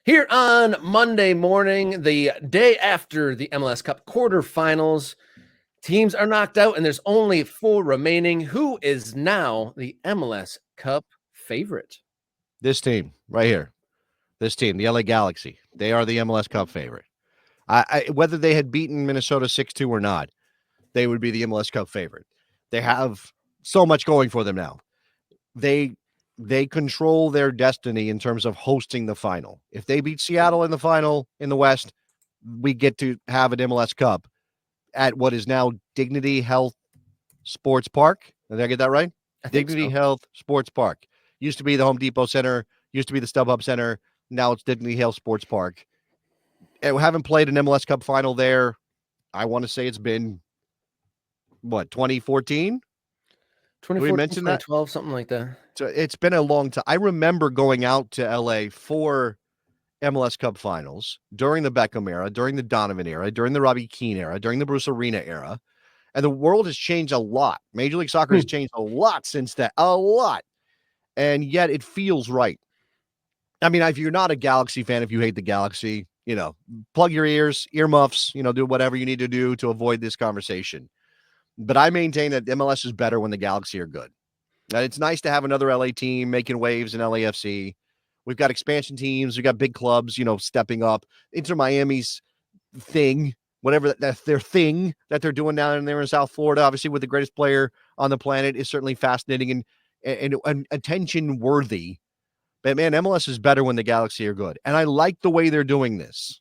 Here on Monday morning, the day after the MLS Cup quarterfinals, teams are knocked out and there's only 4 remaining. Who is now the MLS Cup favorite? This team right here, this team, the LA Galaxy, they are the MLS Cup favorite. Whether they had beaten Minnesota 6-2 or not, they would be the MLS Cup favorite. They have so much going for them now. They control their destiny in terms of hosting the final. If they beat Seattle in the final in the West, we get to have an MLS Cup at what is now Dignity Health Sports Park. Did I get that right? I think Dignity so. Health Sports Park. Used to be the Home Depot Center, used to be the StubHub Center. Now it's Dignity Health Sports Park. And we haven't played an MLS Cup final there. I want to say it's been, 2014? 2014, mention that? 2012, something like that. So it's been a long time. I remember going out to LA for MLS Cup finals during the Beckham era, during the Donovan era, during the Robbie Keane era, during the Bruce Arena era. And the world has changed a lot. Major League Soccer has changed a lot since that. A lot. And yet it feels right. I mean, if you're not a Galaxy fan, if you hate the Galaxy, plug your ears, earmuffs, do whatever you need to do to avoid this conversation. But I maintain that MLS is better when the Galaxy are good. And it's nice to have another LA team making waves in LAFC. We've got expansion teams. We've got big clubs, stepping up. Inter Miami's thing, whatever that's their thing that they're doing down there in South Florida, obviously with the greatest player on the planet, is certainly fascinating and attention worthy. But man, MLS is better when the Galaxy are good. And I like the way they're doing this.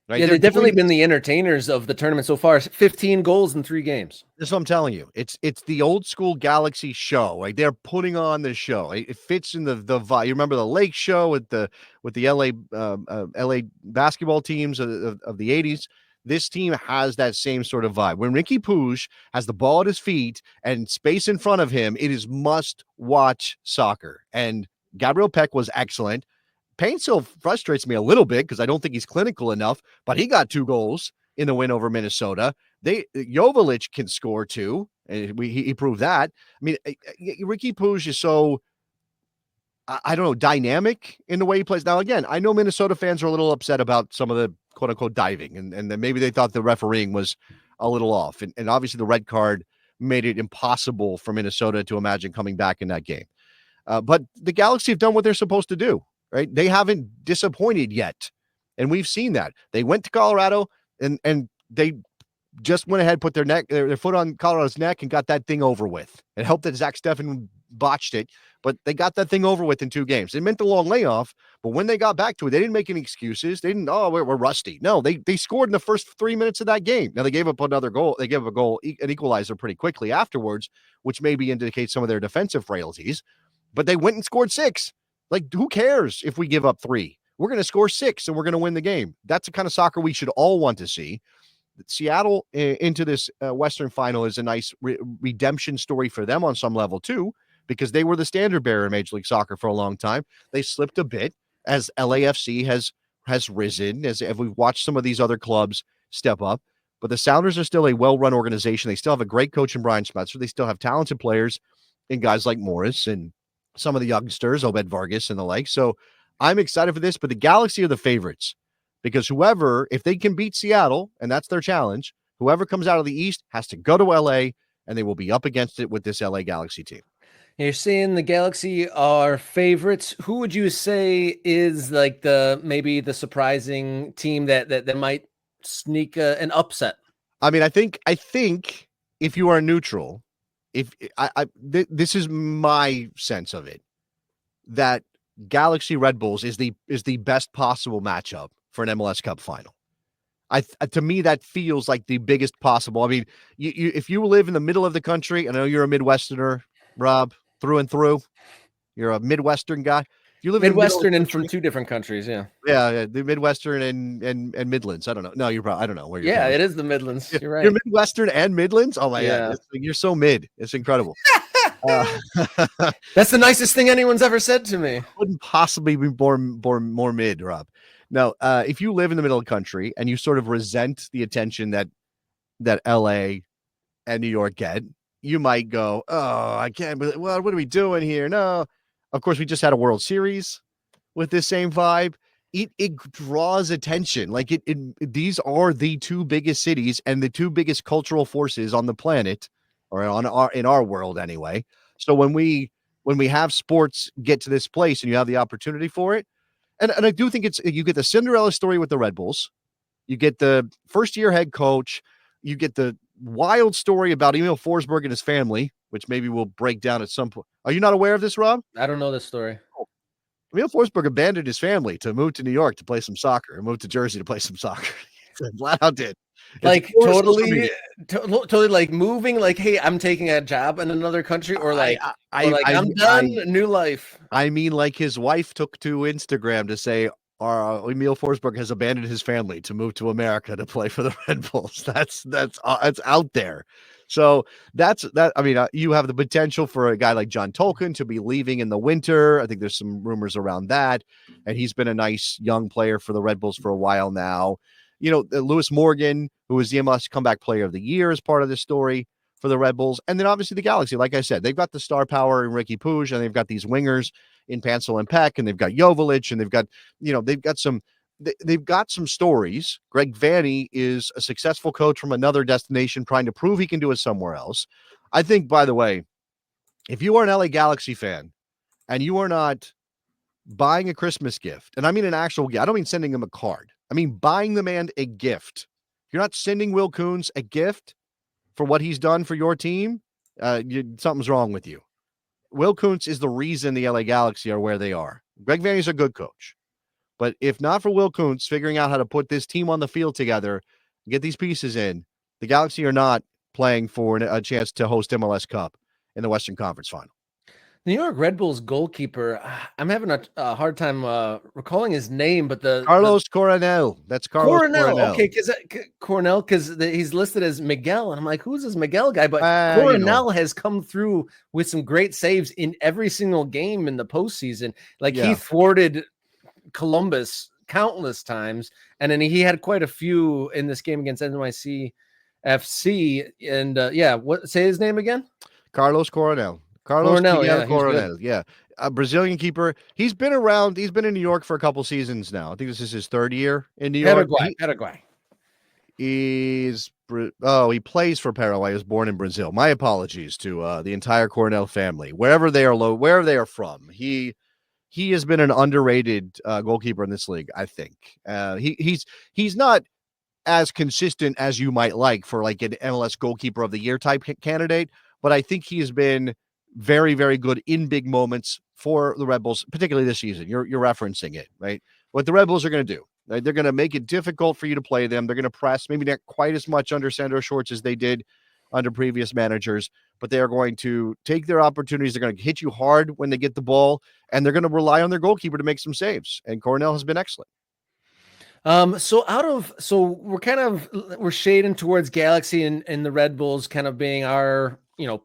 Right? Yeah, they've definitely been the entertainers of the tournament so far. 15 goals in 3 games. That's what I'm telling you. It's the old school Galaxy show. Like they're putting on the show. It fits in the vibe. You remember the Lake Show with the LA basketball teams of the 80s. This team has that same sort of vibe. When Ricky Puig has the ball at his feet and space in front of him, it is must-watch soccer. And Gabriel Peck was excellent. Payne still frustrates me a little bit because I don't think he's clinical enough, but he got 2 goals in the win over Minnesota. Joveljic can score too, and he proved that. I mean, Ricky Puig is so, I don't know, dynamic in the way he plays. Now, again, I know Minnesota fans are a little upset about some of the quote-unquote diving, and then maybe they thought the refereeing was a little off. And obviously the red card made it impossible for Minnesota to imagine coming back in that game. But the Galaxy have done what they're supposed to do. Right? They haven't disappointed yet. And we've seen that. They went to Colorado and they just went ahead, put their foot on Colorado's neck and got that thing over with. It helped that Zach Steffen botched it, but they got that thing over with in 2 games. It meant the long layoff, but when they got back to it, they didn't make any excuses. They didn't, we're rusty. No, they scored in the first 3 minutes of that game. Now they gave up another goal. They gave up a goal, an equalizer pretty quickly afterwards, which maybe indicates some of their defensive frailties, but they went and scored 6. Like, who cares if we give up 3? We're going to score 6 and we're going to win the game. That's the kind of soccer we should all want to see. Seattle into this Western final is a nice redemption story for them on some level too, because they were the standard bearer in Major League Soccer for a long time. They slipped a bit as LAFC has risen, as we've watched some of these other clubs step up. But the Sounders are still a well-run organization. They still have a great coach in Brian Schmetzer. They still have talented players in guys like Morris and some of the youngsters, Obed Vargas and the like. So I'm excited for this, but the Galaxy are the favorites because if they can beat Seattle, and that's their challenge, whoever comes out of the East has to go to LA, and they will be up against it with this LA Galaxy team. You're saying the Galaxy are favorites. Who would you say is like maybe the surprising team that might sneak an upset? I mean, I think if you are neutral, this is my sense of it, that Galaxy Red Bulls is the best possible matchup for an MLS Cup final. To me, that feels like the biggest possible. I mean, if you live in the middle of the country, I know you're a Midwesterner, Rob, through and through. You're a Midwestern guy. If you live Midwestern in and from 2 different countries, yeah. Yeah, the Midwestern and Midlands. I don't know. No, you're probably, I don't know where you're. Yeah, it is the Midlands. You're right. You're Midwestern and Midlands. Oh my God, you're so mid. It's incredible. That's the nicest thing anyone's ever said to me. Wouldn't possibly be more mid, Rob. No, if you live in the middle of the country and you sort of resent the attention that LA and New York get, you might go, oh, I can't. Well, what are we doing here? No, of course we just had a World Series with this same vibe, it draws attention. Like these are the two biggest cities and the two biggest cultural forces on the planet, or in our world anyway. So when we have sports get to this place and you have the opportunity for it, and I do think you get the Cinderella story with the Red Bulls, you get the first year head coach, you get the wild story about Emil Forsberg and his family, which maybe we'll break down at some point. Are you not aware of this, Rob? I don't know this story. Emil Forsberg abandoned his family to move to New York to play some soccer, and moved to Jersey to play some soccer. Flat out did. It's Like all over social media. totally like moving, like, hey, I'm taking a job in another country, or like, I'm done, new life. I mean, like his wife took to Instagram to say, Emil Forsberg has abandoned his family to move to America to play for the Red Bulls. That's out there. So that's that. I mean, you have the potential for a guy like John Tolkien to be leaving in the winter. I think there's some rumors around that, and he's been a nice young player for the Red Bulls for a while now. You know, Lewis Morgan, who was the MLS Comeback Player of the Year, is part of this story for the Red Bulls. And then obviously the Galaxy, like I said, they've got the star power in Ricky Puig, and they've got these wingers in Pansel and Peck, and they've got Joveljic, and they've got some stories. Greg Vanney is a successful coach from another destination trying to prove he can do it somewhere else. I think, by the way, if you are an LA Galaxy fan and you are not buying a Christmas gift, and I mean an actual gift, I don't mean sending him a card. I mean buying the man a gift. If you're not sending Will Kuntz a gift for what he's done for your team, something's wrong with you. Will Kuntz is the reason the LA Galaxy are where they are. Greg Vanney's a good coach. But if not for Will Kuntz figuring out how to put this team on the field together, get these pieces in, the Galaxy are not playing for a chance to host MLS Cup in the Western Conference Final. The New York Red Bulls goalkeeper, I'm having a hard time recalling his name, but Carlos Coronel. That's Carlos Coronel. Okay, because Coronel, because he's listed as Miguel, and I'm like, who's this Miguel guy? But Coronel has come through with some great saves in every single game in the postseason. Like he thwarted Columbus countless times, and then he had quite a few in this game against NYC FC. And what say his name again? Carlos Coronel. Coronel, yeah. A Brazilian keeper. He's been around. He's been in New York for a couple seasons now. I think this is his third year in New York. Paraguay. He plays for Paraguay. He was born in Brazil. My apologies to the entire Coronel family, wherever they are from. He has been an underrated goalkeeper in this league, I think. He's not as consistent as you might like for like an MLS Goalkeeper of the Year type candidate, but I think he has been very, very good in big moments for the Red Bulls, particularly this season. You're referencing it, right? What the Red Bulls are going to do, right? They're going to make it difficult for you to play them. They're going to press, maybe not quite as much under Sandro Schwartz as they did under previous managers, but they are going to take their opportunities. They're going to hit you hard when they get the ball, and they're going to rely on their goalkeeper to make some saves. And Coronel has been excellent. So we're shading towards Galaxy and the Red Bulls kind of being our,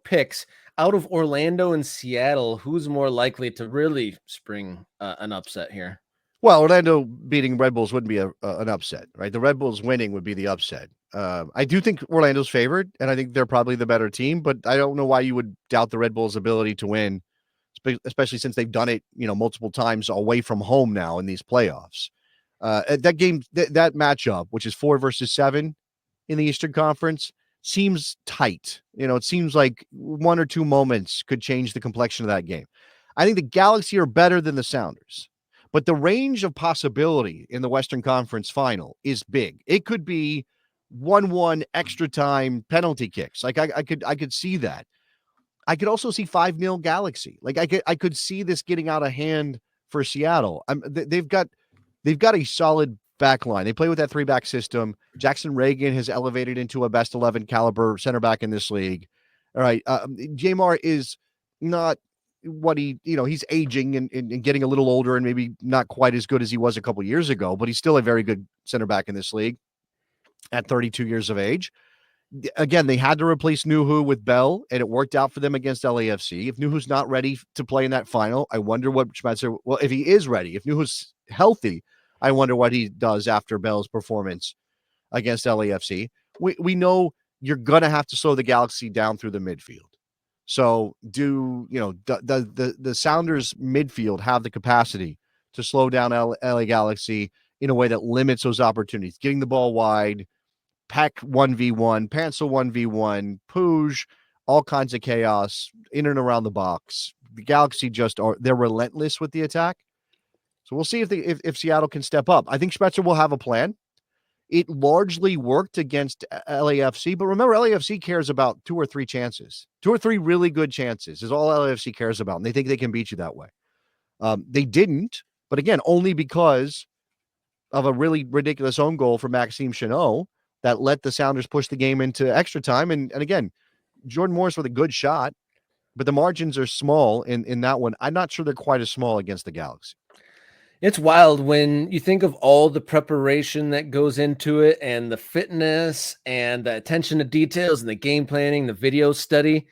picks. Out of Orlando and Seattle, who's more likely to really spring an upset here? Well, Orlando beating Red Bulls wouldn't be an upset, right? The Red Bulls winning would be the upset. I do think Orlando's favored, and I think they're probably the better team, but I don't know why you would doubt the Red Bulls' ability to win, especially since they've done it, multiple times away from home now in these playoffs. That game, that matchup, which is 4 versus 7 in the Eastern Conference, seems tight. It seems like one or two moments could change the complexion of that game. I think the Galaxy are better than the Sounders, but the range of possibility in the Western Conference Final is big. It could be 1-1 extra time penalty kicks. Like I could see that. I could also see 5-0 Galaxy. Like I could see this getting out of hand for Seattle. They've got a solid back line. They play with that 3-back system. Jackson Reagan has elevated into a best 11 caliber center back in this league. All right. Jamar is not what he's aging and getting a little older and maybe not quite as good as he was a couple years ago, but he's still a very good center back in this league at 32 years of age. Again, they had to replace Nuhu with Bell, and it worked out for them against LAFC. If Nuhu's not ready to play in that final, I wonder what Schmetzer, well, if he is ready, if Nuhu's healthy, I wonder what he does after Bell's performance against LAFC. We know you're going to have to slow the Galaxy down through the midfield. So the Sounders midfield have the capacity to slow down LA Galaxy in a way that limits those opportunities, getting the ball wide, Peck 1v1, Pencil 1v1, Puig, all kinds of chaos in and around the box. The Galaxy they're relentless with the attack. So we'll see if Seattle can step up. I think Spezza will have a plan. It largely worked against LAFC, but remember, LAFC cares about 2 or 3 chances. 2 or 3 really good chances is all LAFC cares about, and they think they can beat you that way. They didn't, but again, only because of a really ridiculous own goal for Maxime Chanot that let the Sounders push the game into extra time. And again, Jordan Morris with a good shot, but the margins are small in that one. I'm not sure they're quite as small against the Galaxy. It's wild when you think of all the preparation that goes into it and the fitness and the attention to details and the game planning, the video study,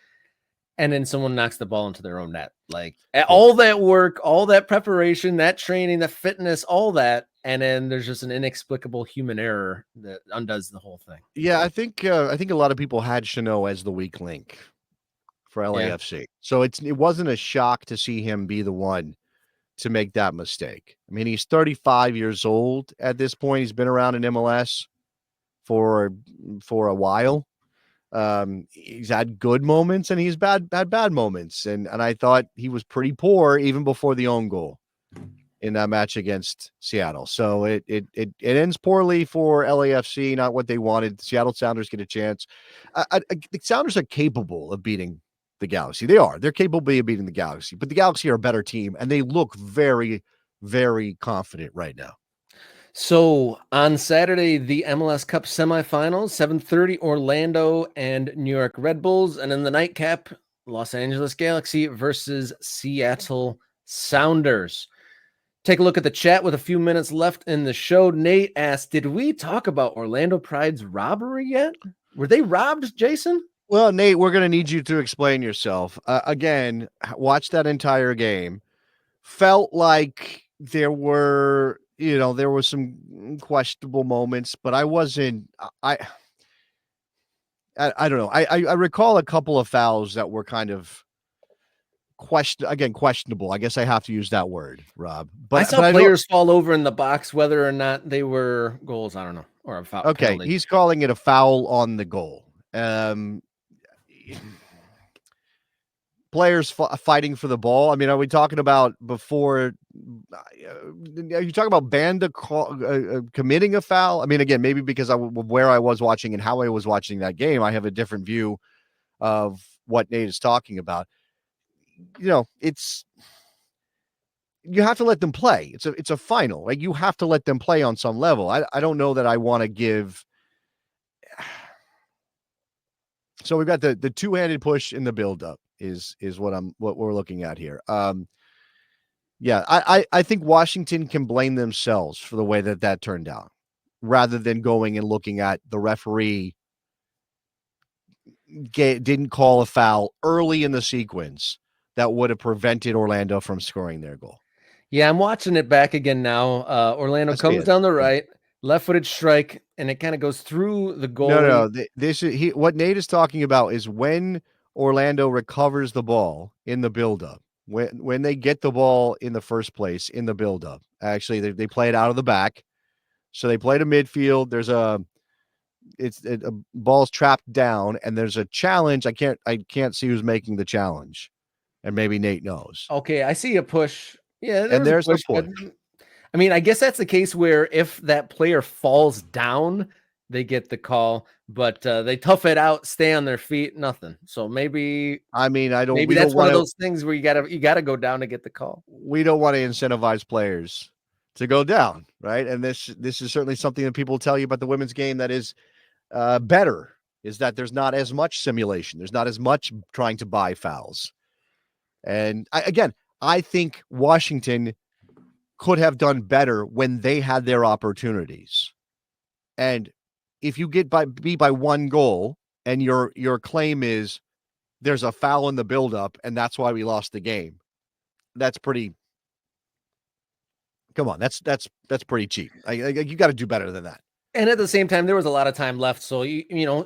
and then someone knocks the ball into their own net. Like all that work, all that preparation, that training, the fitness, all that, and then there's just an inexplicable human error that undoes the whole thing. Yeah, I think a lot of people had Chanot as the weak link for LAFC. Yeah. So it wasn't a shock to see him be the one to make that mistake. I mean, he's 35 years old at this point. He's been around in MLS for a while. He's had good moments and he's had bad moments. And I thought he was pretty poor even before the own goal in that match against Seattle. So it ends poorly for LAFC, not what they wanted. The Seattle Sounders get a chance. The Sounders are capable of beating the Galaxy. They're capable of beating the Galaxy, but the Galaxy are a better team and they look very, very confident right now. So on Saturday, the MLS Cup semifinals, 7:30, Orlando and New York Red Bulls. And in the nightcap, Los Angeles Galaxy versus Seattle Sounders. Take a look at the chat with a few minutes left in the show. Nate asked, did we talk about Orlando Pride's robbery yet? Were they robbed, Jason? Well, Nate, we're going to need you to explain yourself. Again, watch that entire game. Felt like there were some questionable moments, but I wasn't. I don't know. I recall a couple of fouls that were kind of questionable. I guess I have to use that word, Rob. But I saw players fall over in the box, whether or not they were goals. I don't know, or a foul. Okay, penalty. He's calling it a foul on the goal. Players fighting for the ball. I mean, are we talking about before? Are you talking about Banda committing a foul? I mean, again, maybe because where I was watching and how I was watching that game, I have a different view of what Nate is talking about. You have to let them play. It's a final. Like, you have to let them play on some level. I don't know that I want to give. So we've got the two-handed push in the buildup is what we're looking at here. Yeah, I think Washington can blame themselves for the way that turned out, rather than going and looking at the referee didn't call a foul early in the sequence that would have prevented Orlando from scoring their goal. Yeah, I'm watching it back again now. Orlando comes down the right, left-footed strike, and it kind of goes through the goalie. No. This is what Nate is talking about is when Orlando recovers the ball in the buildup. When they get the ball in the first place in the buildup. Actually, they play it out of the back. So they play to midfield. There's a ball's trapped down, and there's a challenge. I can't see who's making the challenge, and maybe Nate knows. Okay, I see a push. Yeah, there's a push. I mean, I guess that's the case where if that player falls down, they get the call, but they tough it out, stay on their feet, nothing. So maybe maybe that's one of those things where you gotta go down to get the call. We don't want to incentivize players to go down, right? And this is certainly something that people tell you about the women's game that is better, is that there's not as much simulation, there's not as much trying to buy fouls. And I think Washington could have done better when they had their opportunities. And if you get beat by one goal and your claim is there's a foul in the buildup and that's why we lost the game, that's pretty. Come on, that's pretty cheap. You got to do better than that. And at the same time, there was a lot of time left, so you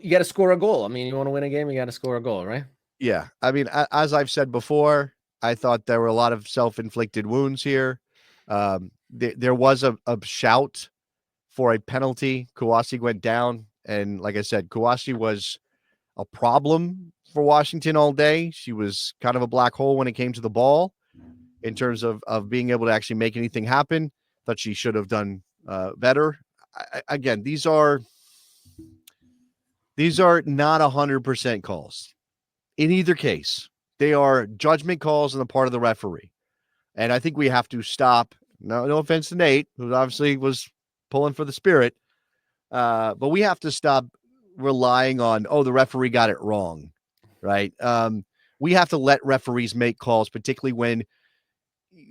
got to score a goal. I mean, you want to win a game, you got to score a goal, right? Yeah, I mean, as I've said before, I thought there were a lot of self-inflicted wounds here. There was a shout for a penalty. Kouassi went down, and like I said, Kouassi was a problem for Washington all day. She was kind of a black hole when it came to the ball in terms of being able to actually make anything happen. Thought she should have done better. Again, these are not 100% calls. In either case, they are judgment calls on the part of the referee. And I think we have to stop. No offense to Nate, who obviously was pulling for the Spirit, but we have to stop relying on, the referee got it wrong, right? We have to let referees make calls, particularly when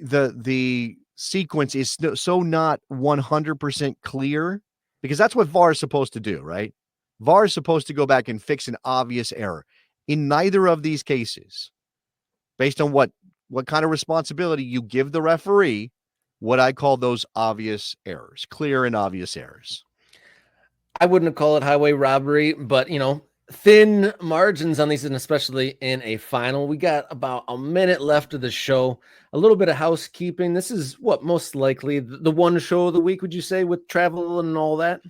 the sequence is so not 100% clear, because that's what VAR is supposed to do, right? VAR is supposed to go back and fix an obvious error. In neither of these cases, based on what kind of responsibility you give the referee, what I call those obvious errors, clear and obvious errors. I wouldn't call it highway robbery, but thin margins on these, and especially in a final. We got about a minute left of the show. A little bit of housekeeping. This is what most likely the one show of the week, would you say, with travel and all that?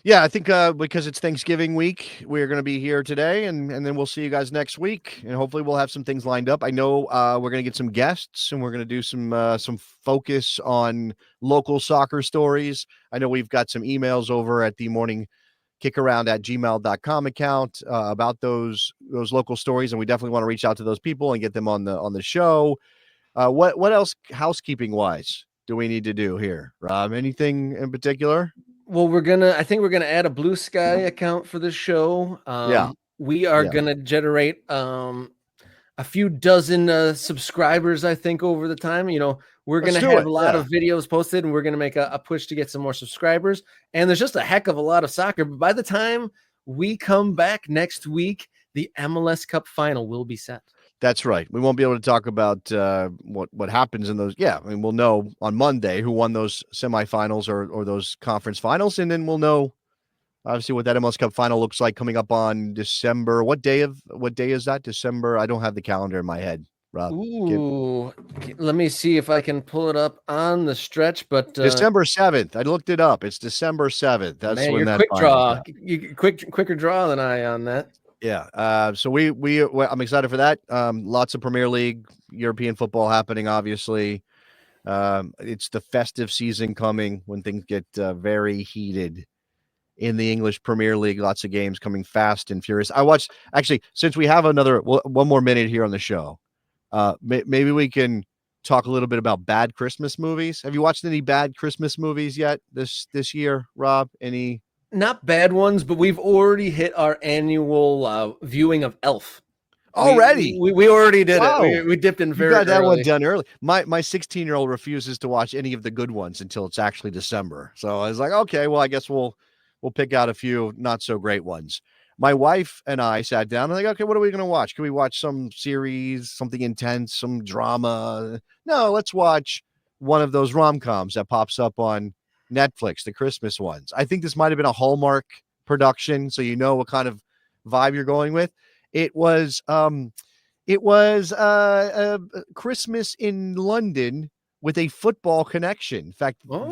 Yeah, I think because it's Thanksgiving week, we're going to be here today, and then we'll see you guys next week, and hopefully we'll have some things lined up. I know we're going to get some guests, and we're going to do some focus on local soccer stories. I know we've got some emails over at the morning kickaround@gmail.com account about those local stories, and we definitely want to reach out to those people and get them on the show. What else housekeeping wise do we need to do here, Rob? Anything in particular? Well, I think we're gonna add a Blue Sky account for the show. Yeah. We are gonna generate a few dozen subscribers, I think, over the time. We're Let's gonna do have it. a lot of videos posted, and we're gonna make a push to get some more subscribers. And there's just a heck of a lot of soccer. But by the time we come back next week, the MLS Cup final will be set. That's right. We won't be able to talk about what happens in those. Yeah, I mean, we'll know on Monday who won those semifinals or those conference finals, and then we'll know obviously what that MLS Cup final looks like coming up on December. What day is that? December. I don't have the calendar in my head, Rob. Ooh, let me see if I can pull it up on the stretch. But December 7th. I looked it up. It's December 7th. That's man, when you're that quick final draw. is. You quicker draw than I on that. Yeah. So I'm excited for that. Lots of Premier League, European football happening, obviously. It's the festive season coming when things get very heated in the English Premier League. Lots of games coming fast and furious. I watched, actually, since we have one more minute here on the show, maybe we can talk a little bit about bad Christmas movies. Have you watched any bad Christmas movies yet this year, Rob? Any? Not bad ones, but we've already hit our annual viewing of Elf. Already? We already did Wow. it. We dipped in You very got that one early. done early. My 16-year-old refuses to watch any of the good ones until it's actually December. So I was like, okay, well, I guess we'll pick out a few not so great ones. My wife and I sat down and like, okay, what are we going to watch? Can we watch some series, something intense, some drama? No, let's watch one of those rom-coms that pops up on Netflix, the Christmas ones. I think this might have been a Hallmark production, so you know what kind of vibe you're going with. It was Christmas in London with a football connection. In fact, Oh,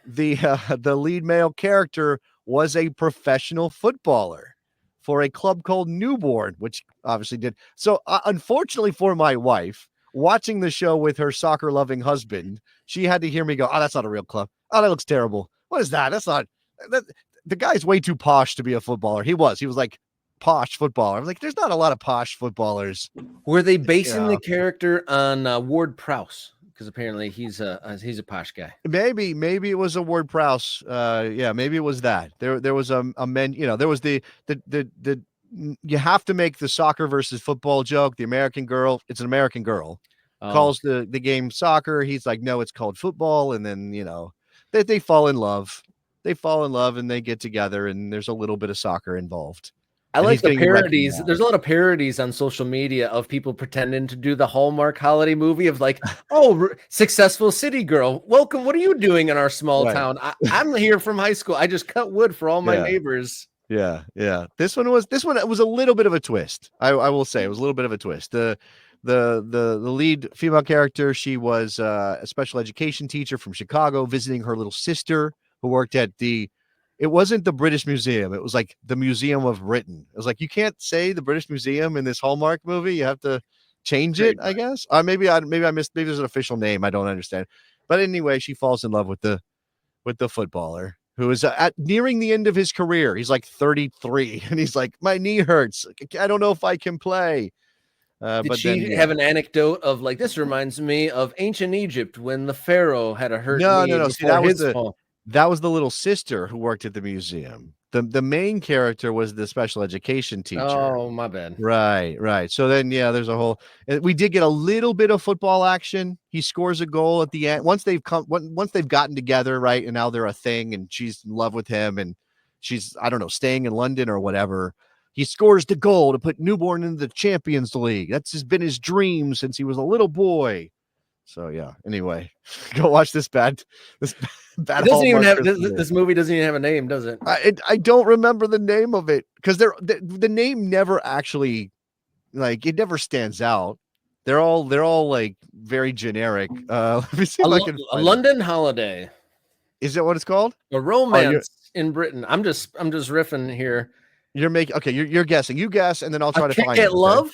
the lead male character was a professional footballer for a club called Newborn, which obviously did. So, unfortunately for my wife, watching the show with her soccer-loving husband, she had to hear me go, "Oh, that's not a real club. Oh, that looks terrible. What is that? That's not." The guy's way too posh to be a footballer. He was like posh footballer. I'm like, there's not a lot of posh footballers. were they basing the character on Ward Prowse? Because apparently he's a posh guy. Maybe it was a Ward Prowse. Yeah, maybe it was that. There was a men. There was the you have to make the soccer versus football joke. The American girl. It's an American girl. Calls the game soccer. He's like, no, it's called football. And then they fall in love. They fall in love and they get together. And there's a little bit of soccer involved. I like the parodies. There's a lot of parodies on social media of people pretending to do the Hallmark holiday movie of like, oh, successful city girl. Welcome. What are you doing in our small town? I'm here from high school. I just cut wood for all my neighbors. Yeah. This one was a little bit of a twist. I will say it was a little bit of a twist. the lead female character, she was a special education teacher from Chicago visiting her little sister who worked at it wasn't the British Museum. It was like the Museum of Britain. It was like, you can't say the British Museum in this Hallmark movie. You have to change it, I guess. Maybe I missed, maybe there's an official name I don't understand. But anyway, she falls in love with the footballer who is nearing the end of his career. He's like 33 and he's like, my knee hurts. I don't know if I can play. Did But she then, have an anecdote of like, this reminds me of ancient Egypt when the pharaoh had a hurt knee no. See, before his fall? that was the little sister who worked at the museum. The main character was the special education teacher. Oh, my bad. Right. So then, yeah, there's a whole. We did get a little bit of football action. He scores a goal at the end. Once they've gotten together, right, and now they're a thing, and she's in love with him, and she's, I don't know, staying in London or whatever. He scores the goal to put Newborn into the Champions League. Been his dream since he was a little boy. So yeah. Anyway, go watch this bad. It doesn't even have this movie doesn't even have a name, does it? I don't remember the name of it because the name never actually, like, it never stands out. They're all like very generic. Let me see if I can. A London Holiday. Is that what it's called? A romance in Britain. I'm just riffing here. You're guessing. You guess, and then I'll try to find it. Love.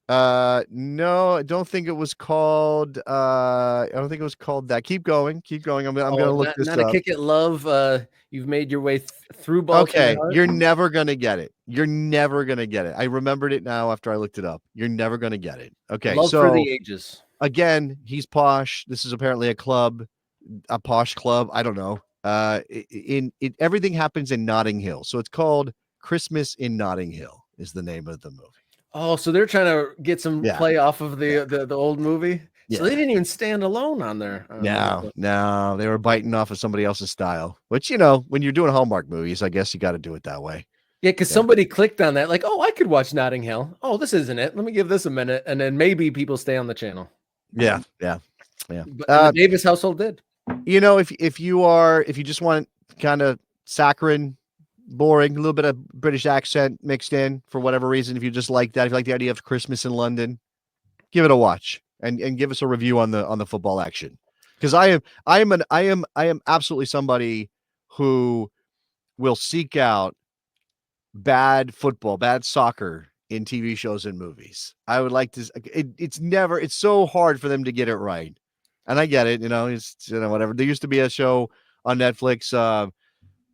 No, I don't think it was called. I don't think it was called that. Keep going. I'm gonna look this up. Not a Kick It Love. You've made your way through ball. Okay, you're never gonna get it. I remembered it now after I looked it up. You're never gonna get it. Okay, Love for the ages. Again, he's posh. This is apparently a posh club. I don't know. Everything happens in Notting Hill, so it's called Christmas in Notting Hill is the name of the movie. Oh, so they're trying to get some play off of the old movie. Yeah. So they didn't even stand alone on there. No, they were biting off of somebody else's style, which, you know, when you're doing Hallmark movies, I guess you got to do it that way. Yeah, because somebody clicked on that, like, oh, I could watch Notting Hill. Oh, this isn't it. Let me give this a minute, and then maybe people stay on the channel. Yeah. But the Davis household did. You know, if you just want kind of saccharine, boring, a little bit of British accent mixed in for whatever reason, if you just like that, if you like the idea of Christmas in London, give it a watch and give us a review on the football action. Because I am absolutely somebody who will seek out bad football, bad soccer in TV shows and movies. I would like to. It's so hard for them to get it right, and I get it. You know, it's whatever. There used to be a show on Netflix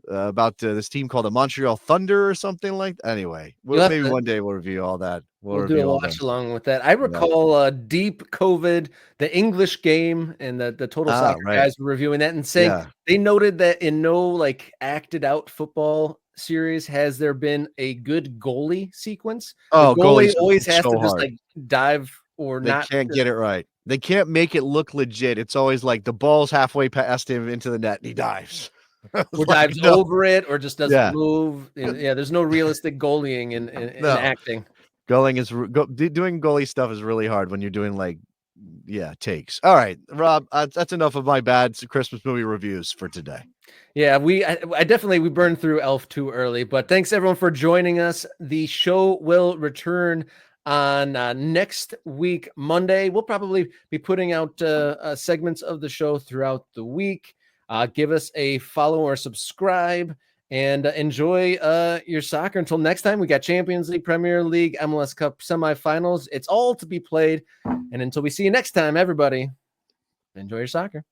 about this team called the Montreal Thunder or something like that. Anyway, maybe one day we'll review all that. We'll do a watch along with that. I recall deep COVID, the English game, and the Total Soccer guys were reviewing that and saying they noted that in no like acted out football series has there been a good goalie sequence. Oh, goalie always has to just like dive or they not. They can't get it right. They can't make it look legit. It's always like the ball's halfway past him into the net and he dives. Or dives over it, or just doesn't move. Yeah, there's no realistic goalieing in acting. Doing goalie stuff is really hard when you're doing like takes. All right, Rob, that's enough of my bad Christmas movie reviews for today. Yeah, I definitely burned through Elf too early, but thanks everyone for joining us. The show will return on next week, Monday. We'll probably be putting out segments of the show throughout the week. Give us a follow or subscribe and enjoy your soccer. Until next time, we got Champions League, Premier League, MLS Cup semifinals. It's all to be played. And until we see you next time, everybody, enjoy your soccer.